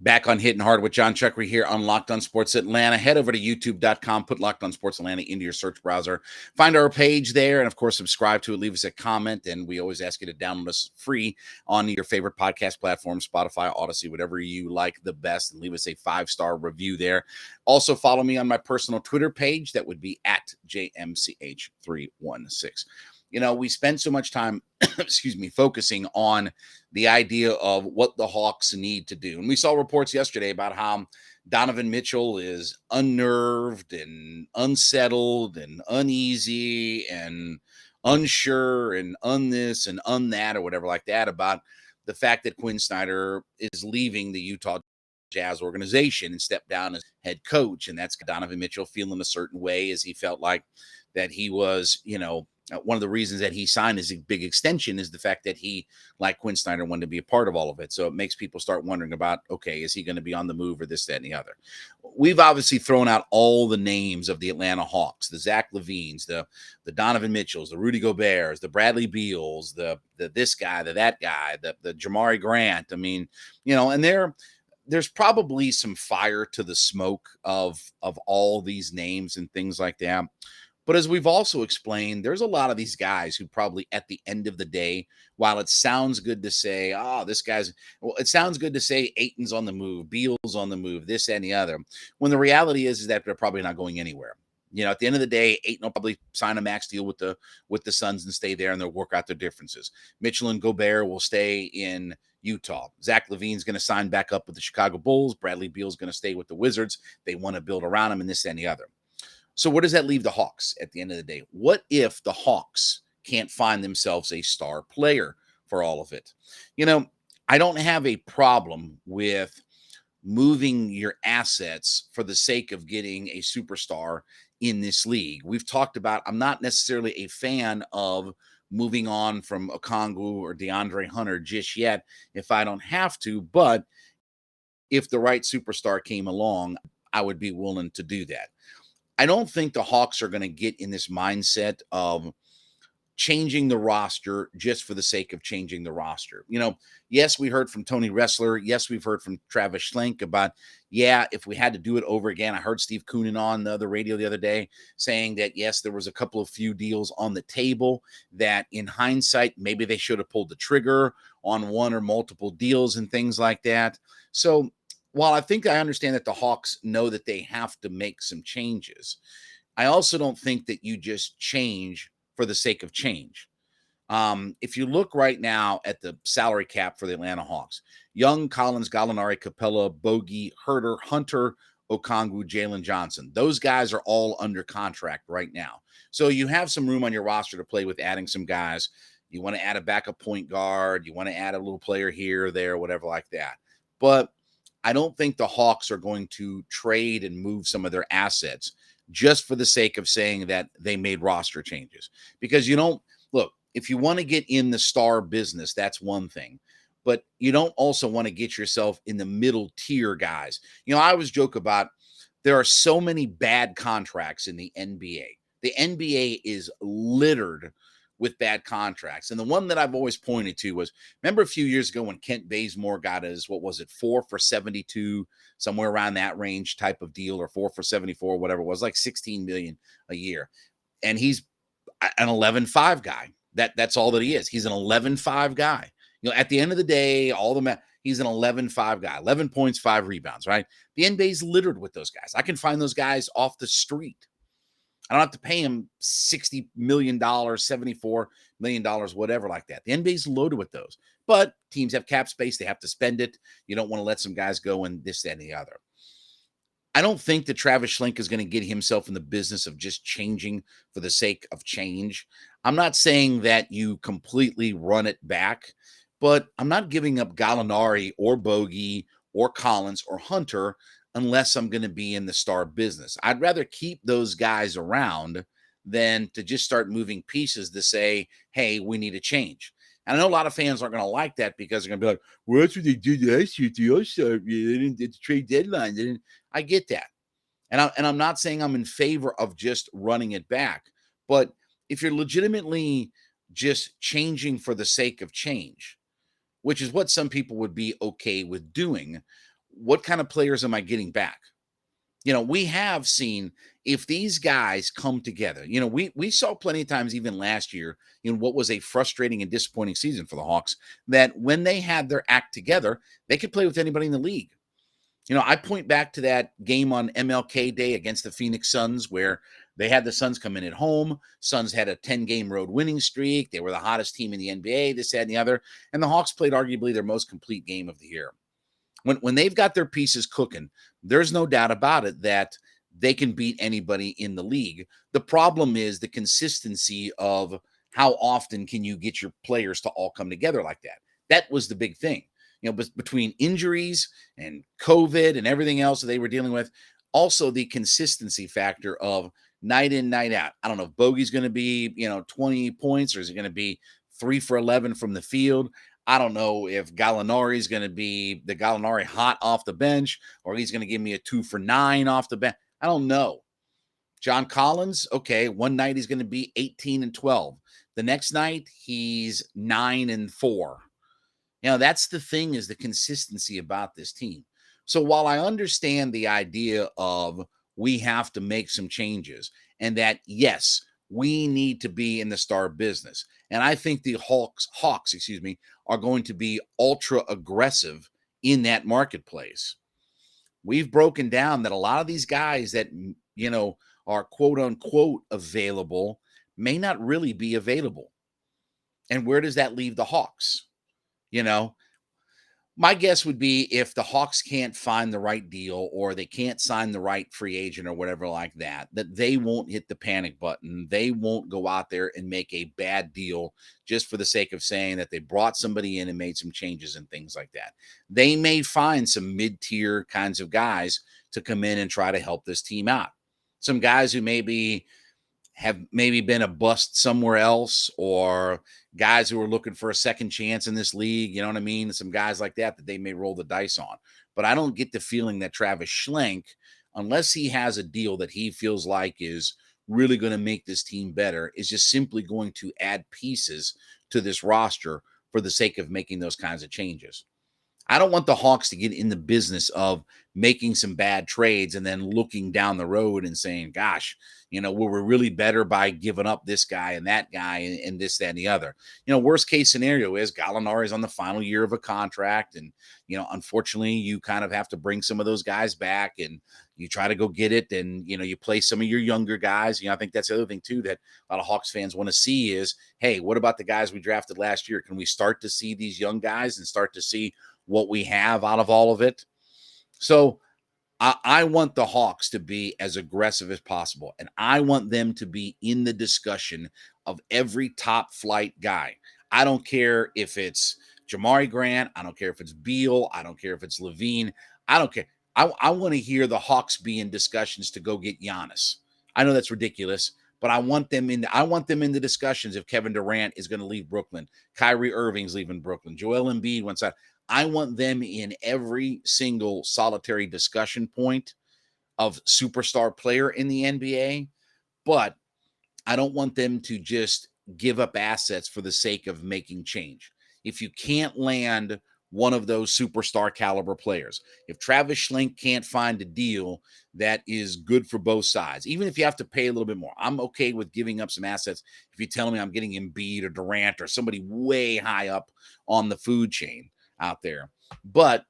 Back on Hitting Hard with Jon Chuckery here on Locked On Sports Atlanta. Head over to youtube.com, put Locked On Sports Atlanta into your search browser. Find our page there, and of course, subscribe to it. Leave us a comment, and we always ask you to download us free on your favorite podcast platform, Spotify, Odyssey, whatever you like the best, and leave us a 5-star review there. Also, follow me on my personal Twitter page. That would be at JMCH316. You know, we spend so much time, focusing on the idea of what the Hawks need to do. And we saw reports yesterday about how Donovan Mitchell is unnerved and unsettled and uneasy and unsure and this and that or whatever like that about the fact that Quinn Snyder is leaving the Utah Jazz organization and stepped down as head coach. And that's Donovan Mitchell feeling a certain way as he felt like that he was, one of the reasons that he signed his big extension is the fact that he, like Quinn Snyder, wanted to be a part of all of it. So it makes people start wondering about, okay, is he going to be on the move or this, that, and the other? We've obviously thrown out all the names of the Atlanta Hawks, the Zach LaVines, the Donovan Mitchells, the Rudy Goberts, the Bradley Beals, the this guy, that guy, the Jamari Grant. I mean, and there's probably some fire to the smoke of all these names and things like that. But as we've also explained, there's a lot of these guys who probably at the end of the day, while it sounds good to say, it sounds good to say Ayton's on the move, Beal's on the move, this and the other, when the reality is that they're probably not going anywhere. At the end of the day, Ayton will probably sign a max deal with the Suns and stay there, and they'll work out their differences. Mitchell and Gobert will stay in Utah. Zach LaVine's going to sign back up with the Chicago Bulls. Bradley Beal's going to stay with the Wizards. They want to build around him and this and the other. So what does that leave the Hawks at the end of the day? What if the Hawks can't find themselves a star player for all of it? I don't have a problem with moving your assets for the sake of getting a superstar in this league. We've talked about, I'm not necessarily a fan of moving on from Okongwu or DeAndre Hunter just yet if I don't have to, but if the right superstar came along, I would be willing to do that. I don't think the Hawks are going to get in this mindset of changing the roster just for the sake of changing the roster. Yes, we heard from Tony Ressler. Yes, we've heard from Travis Schlenk about, if we had to do it over again. I heard Steve Koonin on the radio the other day saying that, yes, there was a couple of few deals on the table that in hindsight, maybe they should have pulled the trigger on one or multiple deals and things like that. So while I think I understand that the Hawks know that they have to make some changes, I also don't think that you just change for the sake of change. If you look right now at the salary cap for the Atlanta Hawks, Young, Collins, Gallinari, Capella, Bogey, Herter, Hunter, Okongwu, Jalen Johnson, those guys are all under contract right now. So you have some room on your roster to play with adding some guys. You want to add a backup point guard. You want to add a little player here or there, whatever like that. But I don't think the Hawks are going to trade and move some of their assets just for the sake of saying that they made roster changes. Because look, if you want to get in the star business, that's one thing. But you don't also want to get yourself in the middle tier guys. I always joke about there are so many bad contracts in the NBA. The NBA is littered with bad contracts. And the one that I've always pointed to was, remember a few years ago when Kent Bazemore got his, 4 for 72, somewhere around that range type of deal, or 4 for 74, whatever it was, like $16 million a year. And he's an 11-5 guy. That's all that he is. He's an 11-5 guy. At the end of the day, he's an 11-5 guy, 11 points, 5 rebounds, right? The NBA's littered with those guys. I can find those guys off the street. I don't have to pay him $60 million, $74 million, whatever like that. The NBA's loaded with those. But teams have cap space. They have to spend it. You don't want to let some guys go and this, that, and the other. I don't think that Travis Schlenk is going to get himself in the business of just changing for the sake of change. I'm not saying that you completely run it back, but I'm not giving up Gallinari or Bogey or Collins or Hunter unless I'm going to be in the star business. I'd rather keep those guys around than to just start moving pieces to say, hey, we need a change. And I know a lot of fans aren't going to like that because they're going to be like, well, that's what they did last year at the All-Star. They didn't get the trade deadline. I get that. And I'm not saying I'm in favor of just running it back. But if you're legitimately just changing for the sake of change, which is what some people would be okay with doing, what kind of players am I getting back? We have seen if these guys come together, we saw plenty of times, even last year, in what was a frustrating and disappointing season for the Hawks, that when they had their act together, they could play with anybody in the league. I point back to that game on MLK Day against the Phoenix Suns where they had the Suns come in at home. Suns had a 10-game road winning streak. They were the hottest team in the NBA, this, that, and the other. And the Hawks played arguably their most complete game of the year. When they've got their pieces cooking, there's no doubt about it that they can beat anybody in the league. The problem is the consistency of how often can you get your players to all come together like that. That was the big thing. Between injuries and COVID and everything else that they were dealing with, also the consistency factor of night in, night out. I don't know if Bogey's going to be, 20 points, or is it going to be 3 for 11 from the field? I don't know if Gallinari is going to be the Gallinari hot off the bench, or he's going to give me a 2 for 9 off the bench. I don't know. John Collins, okay, one night he's going to be 18 and 12. The next night he's 9 and 4. That's the thing, is the consistency about this team. So while I understand the idea of we have to make some changes and that, yes, we need to be in the star business. And I think the Hawks, are going to be ultra aggressive in that marketplace. We've broken down that a lot of these guys that, are quote unquote available may not really be available. And where does that leave the Hawks? My guess would be if the Hawks can't find the right deal, or they can't sign the right free agent or whatever like that, that they won't hit the panic button. They won't go out there and make a bad deal just for the sake of saying that they brought somebody in and made some changes and things like that. They may find some mid-tier kinds of guys to come in and try to help this team out. Some guys who have maybe been a bust somewhere else, or guys who are looking for a second chance in this league. You know what I mean? Some guys like that they may roll the dice on. But I don't get the feeling that Travis Schlenk, unless he has a deal that he feels like is really going to make this team better, is just simply going to add pieces to this roster for the sake of making those kinds of changes. I don't want the Hawks to get in the business of making some bad trades and then looking down the road and saying, gosh, we're really better by giving up this guy and that guy and this, that, and the other. Worst case scenario is Gallinari is on the final year of a contract. And, unfortunately, you kind of have to bring some of those guys back and you try to go get it. And, you play some of your younger guys. I think that's the other thing, too, that a lot of Hawks fans want to see is, hey, what about the guys we drafted last year? Can we start to see these young guys and start to see what we have out of all of it? So I want the Hawks to be as aggressive as possible, and I want them to be in the discussion of every top flight guy. I don't care if it's Jamari Grant. I don't care if it's Beal. I don't care if it's Levine. I don't care. I want to hear the Hawks be in discussions to go get Giannis. I know that's ridiculous, but I want them in the discussions if Kevin Durant is going to leave Brooklyn, Kyrie Irving's leaving Brooklyn, Joel Embiid wants out. I want them in every single solitary discussion point of superstar player in the NBA, but I don't want them to just give up assets for the sake of making change. If you can't land one of those superstar caliber players, if Travis Schlenk can't find a deal that is good for both sides, even if you have to pay a little bit more, I'm okay with giving up some assets. If you tell me I'm getting Embiid or Durant or somebody way high up on the food chain out there, but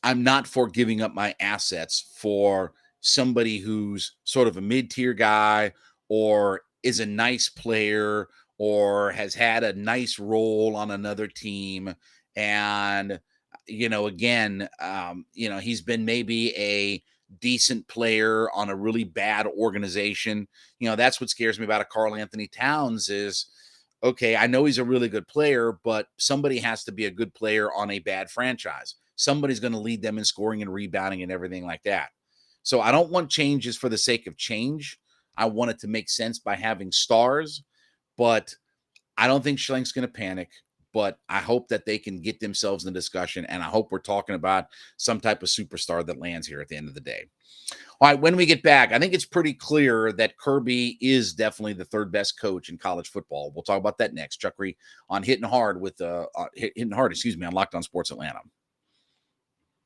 I'm not for giving up my assets for somebody who's sort of a mid-tier guy, or is a nice player, or has had a nice role on another team. And, again, he's been maybe a decent player on a really bad organization. That's what scares me about a Karl Anthony Towns is, okay, I know he's a really good player, but somebody has to be a good player on a bad franchise. Somebody's going to lead them in scoring and rebounding and everything like that. So I don't want changes for the sake of change. I want it to make sense by having stars, but I don't think Schlenk's going to panic. But I hope that they can get themselves in the discussion, and I hope we're talking about some type of superstar that lands here at the end of the day. All right, when we get back, I think it's pretty clear that Kirby is definitely the third best coach in college football. We'll talk about that next. Chuckery on Hittin' Hard on Locked On Sports Atlanta.